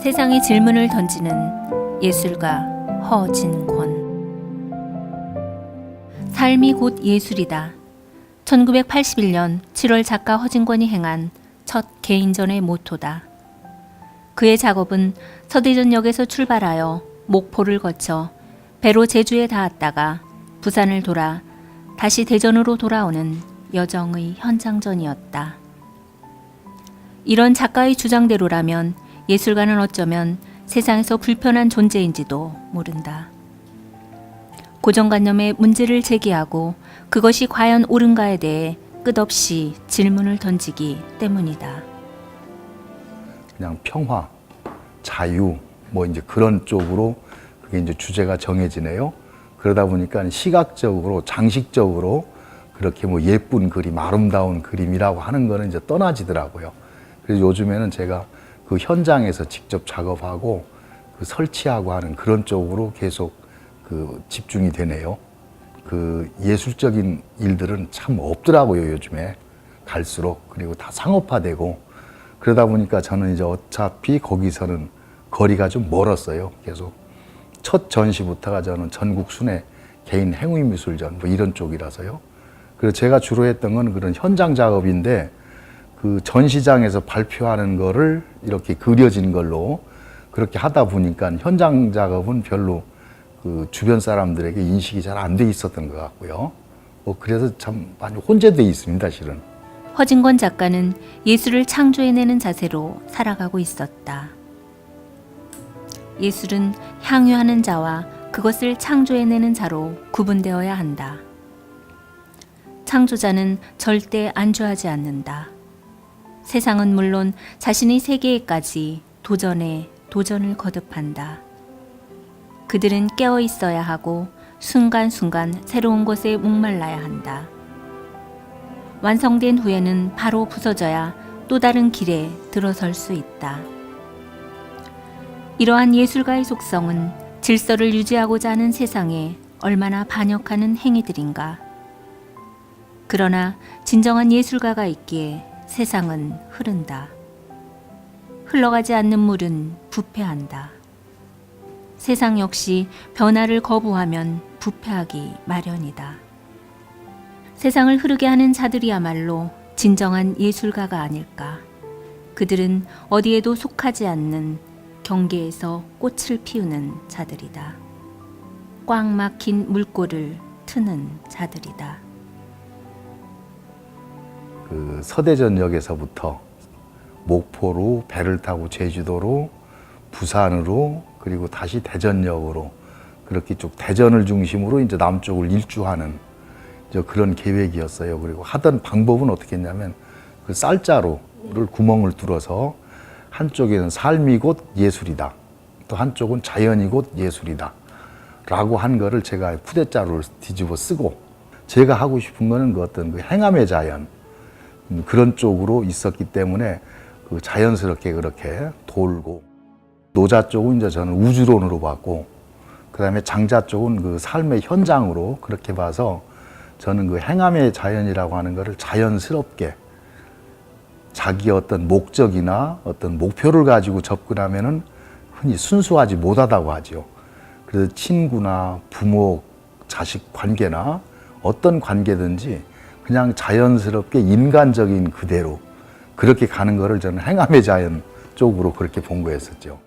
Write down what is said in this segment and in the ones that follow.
세상에 질문을 던지는 예술가 허진권. 삶이 곧 예술이다. 1981년 7월 작가 허진권이 행한 첫 개인전의 모토다. 그의 작업은 서대전역에서 출발하여 목포를 거쳐 배로 제주에 닿았다가 부산을 돌아 다시 대전으로 돌아오는 여정의 현장전이었다. 이런 작가의 주장대로라면 예술가는 어쩌면 세상에서 불편한 존재인지도 모른다. 고정관념의 문제를 제기하고 그것이 과연 옳은가에 대해 끝없이 질문을 던지기 때문이다. 그냥 평화, 자유, 이제 그런 쪽으로 그게 이제 주제가 정해지네요. 그러다 보니까 시각적으로, 장식적으로 그렇게 예쁜 그림, 아름다운 그림이라고 하는 거는 이제 떠나지더라고요. 그래서 요즘에는 제가 그 현장에서 직접 작업하고 그 설치하고 하는 그런 쪽으로 계속 그 집중이 되네요. 그 예술적인 일들은 참 없더라고요, 요즘에. 갈수록. 그리고 다 상업화되고. 그러다 보니까 저는 이제 어차피 거기서는 거리가 좀 멀었어요. 계속. 첫 전시부터가 저는 전국 순회 개인 행위미술전 이런 쪽이라서요. 그래서 제가 주로 했던 건 그런 현장 작업인데 그 전시장에서 발표하는 거를 이렇게 그려진 걸로 그렇게 하다 보니까 현장 작업은 별로 그 주변 사람들에게 인식이 잘 안 돼 있었던 것 같고요. 그래서 참 많이 혼재돼 있습니다, 실은. 허진권 작가는 예술을 창조해내는 자세로 살아가고 있었다. 예술은 향유하는 자와 그것을 창조해내는 자로 구분되어야 한다. 창조자는 절대 안주하지 않는다. 세상은 물론 자신의 세계에까지 도전을 거듭한다. 그들은 깨어 있어야 하고 순간순간 새로운 것에 목말라야 한다. 완성된 후에는 바로 부서져야 또 다른 길에 들어설 수 있다. 이러한 예술가의 속성은 질서를 유지하고자 하는 세상에 얼마나 반역하는 행위들인가. 그러나 진정한 예술가가 있기에 세상은 흐른다. 흘러가지 않는 물은 부패한다. 세상 역시 변화를 거부하면 부패하기 마련이다. 세상을 흐르게 하는 자들이야말로 진정한 예술가가 아닐까. 그들은 어디에도 속하지 않는 경계에서 꽃을 피우는 자들이다. 꽉 막힌 물꼬를 트는 자들이다. 그 서대전역에서부터 목포로 배를 타고 제주도로 부산으로 그리고 다시 대전역으로 그렇게 쭉 대전을 중심으로 이제 남쪽을 일주하는 이제 그런 계획이었어요. 그리고 하던 방법은 어떻게 했냐면 그 쌀자루를 구멍을 뚫어서 한쪽에는 삶이 곧 예술이다. 또 한쪽은 자연이 곧 예술이다. 라고 한 거를 제가 푸대자루를 뒤집어 쓰고 제가 하고 싶은 거는 그 어떤 그 행암의 자연 그런 쪽으로 있었기 때문에 그 자연스럽게 그렇게 돌고 노자 쪽은 이제 저는 우주론으로 봤고 그 다음에 장자 쪽은 그 삶의 현장으로 그렇게 봐서 저는 그 행암의 자연이라고 하는 거를 자연스럽게 자기 어떤 목적이나 어떤 목표를 가지고 접근하면은 흔히 순수하지 못하다고 하죠. 그래서 친구나 부모, 자식 관계나 어떤 관계든지 그냥 자연스럽게 인간적인 그대로 그렇게 가는 거를 저는 행암의 자연 쪽으로 그렇게 본 거였었죠.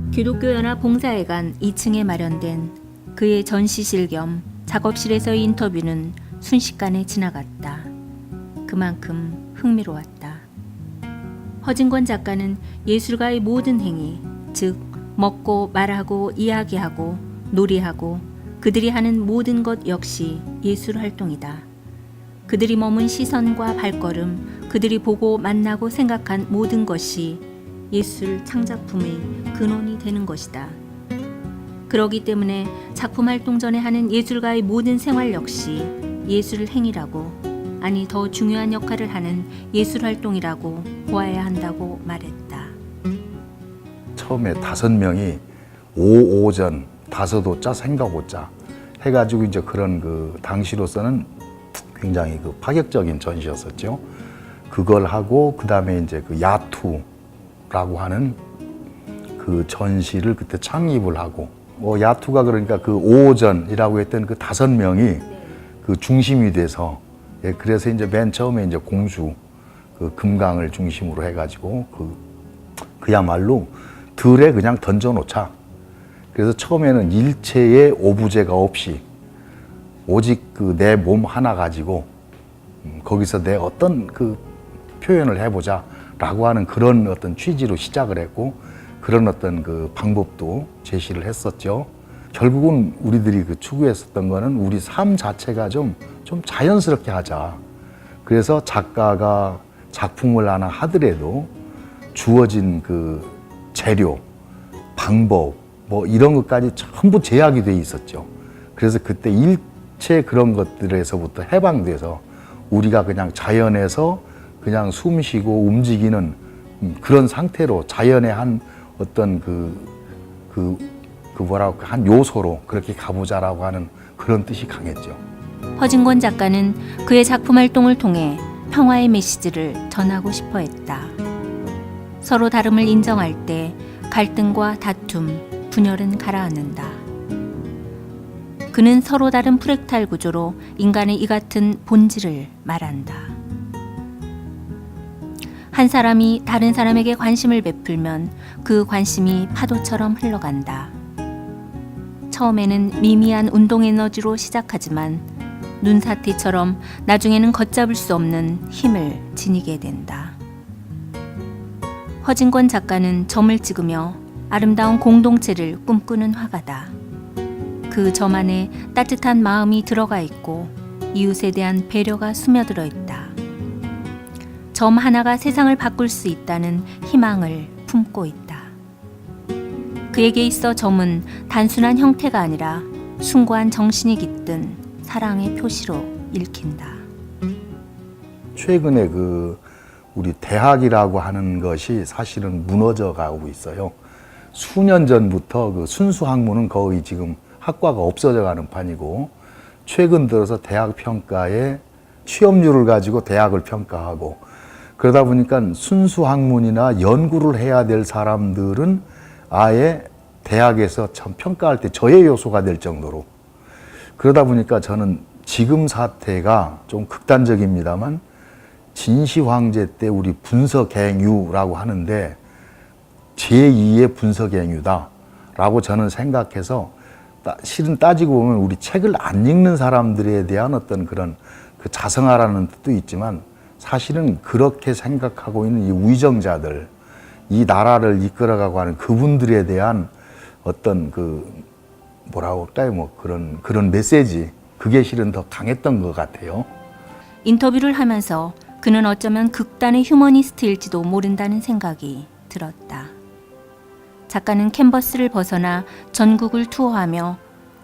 기독교연합 봉사회관 2층에 마련된 그의 전시실 겸 작업실에서의 인터뷰는 순식간에 지나갔다. 그만큼 흥미로웠다. 허진권 작가는 예술가의 모든 행위, 즉 먹고 말하고 이야기하고 놀이하고 그들이 하는 모든 것 역시 예술 활동이다. 그들이 머문 시선과 발걸음, 그들이 보고 만나고 생각한 모든 것이 예술 창작품의 근원이 되는 것이다. 그러기 때문에 작품 활동 전에 하는 예술가의 모든 생활 역시 예술 행위라고, 아니 더 중요한 역할을 하는 예술 활동이라고 보아야 한다고 말했다. 처음에 5명이 오오전, 5오자, 생각오자 해가지고 이제 그런 그 당시로서는 굉장히 그 파격적인 전시였었죠. 그걸 하고 그 다음에 이제 그 야투라고 하는 그 전시를 그때 창립을 하고 야투가 그러니까 그 5호전이라고 했던 그 5명이 그 중심이 돼서 그래서 이제 맨 처음에 이제 공주 그 금강을 중심으로 해가지고 그야말로 들에 그냥 던져놓자. 그래서 처음에는 일체의 오부제가 없이 오직 그 내 몸 하나 가지고 거기서 내 어떤 그 표현을 해보자라고 하는 그런 어떤 취지로 시작을 했고 그런 어떤 그 방법도 제시를 했었죠. 결국은 우리들이 그 추구했었던 거는 우리 삶 자체가 좀 자연스럽게 하자. 그래서 작가가 작품을 하나 하더라도 주어진 그 재료, 방법 뭐 이런 것까지 전부 제약이 돼 있었죠. 그래서 그때 일체 그런 것들에서부터 해방돼서 우리가 그냥 자연에서 그냥 숨 쉬고 움직이는 그런 상태로 자연의 한 어떤 뭐라고 한 요소로 그렇게 가보자라고 하는 그런 뜻이 강했죠. 허진권 작가는 그의 작품 활동을 통해 평화의 메시지를 전하고 싶어 했다. 서로 다름을 인정할 때 갈등과 다툼, 분열은 가라앉는다. 그는 서로 다른 프랙탈 구조로 인간의 이 같은 본질을 말한다. 한 사람이 다른 사람에게 관심을 베풀면 그 관심이 파도처럼 흘러간다. 처음에는 미미한 운동 에너지로 시작하지만 눈사태처럼 나중에는 걷잡을 수 없는 힘을 지니게 된다. 허진권 작가는 점을 찍으며 아름다운 공동체를 꿈꾸는 화가다. 그 점 안에 따뜻한 마음이 들어가 있고 이웃에 대한 배려가 스며들어 있다. 점 하나가 세상을 바꿀 수 있다는 희망을 품고 있다. 그에게 있어 점은 단순한 형태가 아니라 숭고한 정신이 깃든 사랑의 표시로 읽힌다. 최근에 우리 대학이라고 하는 것이 사실은 무너져 가고 있어요. 수년 전부터 그 순수 학문은 거의 지금 학과가 없어져 가는 판이고 최근 들어서 대학 평가에 취업률을 가지고 대학을 평가하고 그러다 보니까 순수 학문이나 연구를 해야 될 사람들은 아예 대학에서 참 평가할 때 저해 요소가 될 정도로 그러다 보니까 저는 지금 사태가 좀 극단적입니다만 진시황제 때 우리 분서갱유라고 하는데 제2의 분서갱유다라고 저는 생각해서 실은 따지고 보면 우리 책을 안 읽는 사람들에 대한 어떤 그런 그 자성하라는 뜻도 있지만 사실은 그렇게 생각하고 있는 이 위정자들, 이 나라를 이끌어가고 하는 그분들에 대한 어떤 뭐라고 할까요? 뭐 그런 메시지, 그게 실은 더 강했던 것 같아요. 인터뷰를 하면서 그는 어쩌면 극단의 휴머니스트일지도 모른다는 생각이 들었다. 작가는 캔버스를 벗어나 전국을 투어하며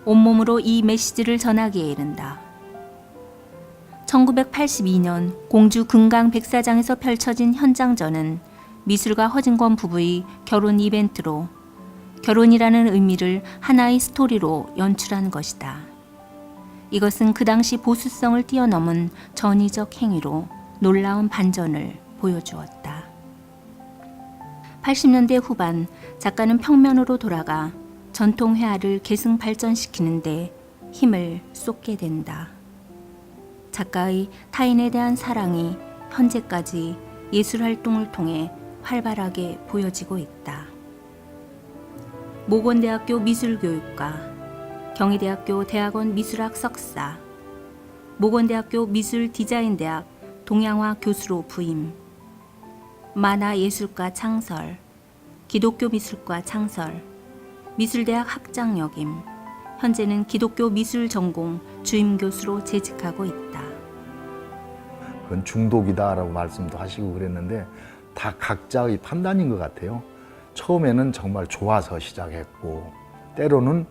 온몸으로 이 메시지를 전하기에 이른다. 1982년 공주 금강 백사장에서 펼쳐진 현장전은 미술가 허진권 부부의 결혼 이벤트로 결혼이라는 의미를 하나의 스토리로 연출한 것이다. 이것은 그 당시 보수성을 뛰어넘은 전위적 행위로 놀라운 반전을 보여주었다. 80년대 후반 작가는 평면으로 돌아가 전통 회화를 계승 발전시키는데 힘을 쏟게 된다. 작가의 타인에 대한 사랑이 현재까지 예술 활동을 통해 활발하게 보여지고 있다. 모건대학교 미술교육과, 경희대학교 대학원 미술학 석사, 모건대학교 미술디자인대학 동양화 교수로 부임, 만화예술과 창설, 기독교 미술과 창설, 미술대학 학장 역임, 현재는 기독교 미술 전공 주임 교수로 재직하고 있다. 그건 중독이다라고 말씀도 하시고 그랬는데 다 각자의 판단인 것 같아요. 처음에는 정말 좋아서 시작했고 때로는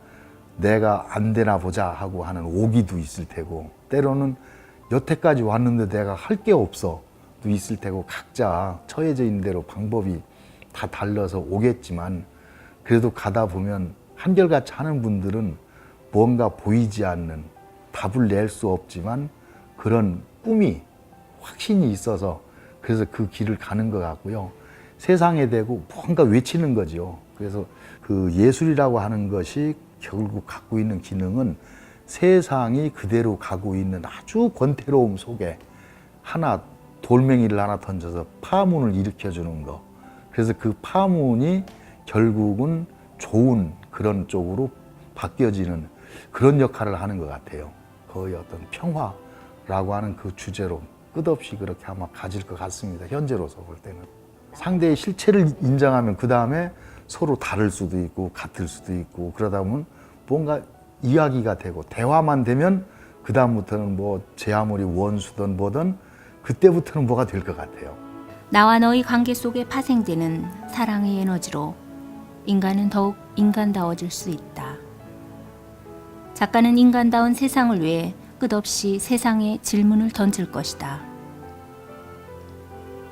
내가 안 되나 보자 하고 하는 오기도 있을 테고 때로는 여태까지 왔는데 내가 할 게 없어도 있을 테고 각자 처해져 있는 대로 방법이 다 달라서 오겠지만 그래도 가다 보면 한결같이 하는 분들은 뭔가 보이지 않는 답을 낼 수 없지만 그런 꿈이 확신이 있어서 그래서 그 길을 가는 것 같고요. 세상에 대고 뭔가 외치는 거죠. 그래서 그 예술이라고 하는 것이 결국 갖고 있는 기능은 세상이 그대로 가고 있는 아주 권태로움 속에 하나 돌멩이를 하나 던져서 파문을 일으켜주는 거. 그래서 그 파문이 결국은 좋은 그런 쪽으로 바뀌어지는 그런 역할을 하는 것 같아요. 거의 어떤 평화라고 하는 그 주제로 끝없이 그렇게 아마 가질 것 같습니다. 현재로서 볼 때는. 상대의 실체를 인정하면 그 다음에 서로 다를 수도 있고 같을 수도 있고 그러다 보면 뭔가 이야기가 되고 대화만 되면 그 다음부터는 뭐 제 아무리 원수든 뭐든 그때부터는 뭐가 될 것 같아요. 나와 너의 관계 속에 파생되는 사랑의 에너지로 인간은 더욱 인간다워질 수 있다. 작가는 인간다운 세상을 위해 끝없이 세상에 질문을 던질 것이다.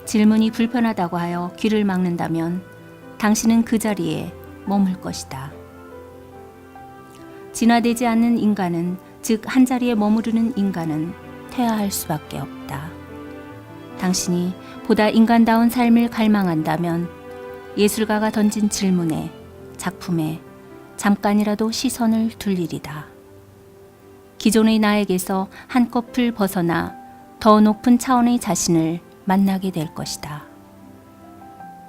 질문이 불편하다고 하여 귀를 막는다면 당신은 그 자리에 머물 것이다. 진화되지 않는 인간은, 즉 한자리에 머무르는 인간은 퇴화할 수밖에 없다. 당신이 보다 인간다운 삶을 갈망한다면 예술가가 던진 질문에, 작품에 잠깐이라도 시선을 둘 일이다. 기존의 나에게서 한꺼풀 벗어나 더 높은 차원의 자신을 만나게 될 것이다.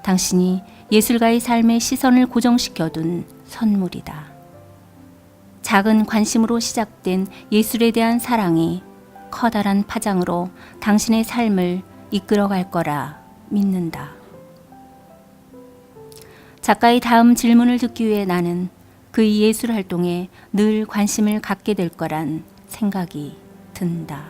당신이 예술가의 삶에 시선을 고정시켜둔 선물이다. 작은 관심으로 시작된 예술에 대한 사랑이 커다란 파장으로 당신의 삶을 이끌어갈 거라 믿는다. 작가의 다음 질문을 듣기 위해 나는 그의 예술 활동에 늘 관심을 갖게 될 거란 생각이 든다.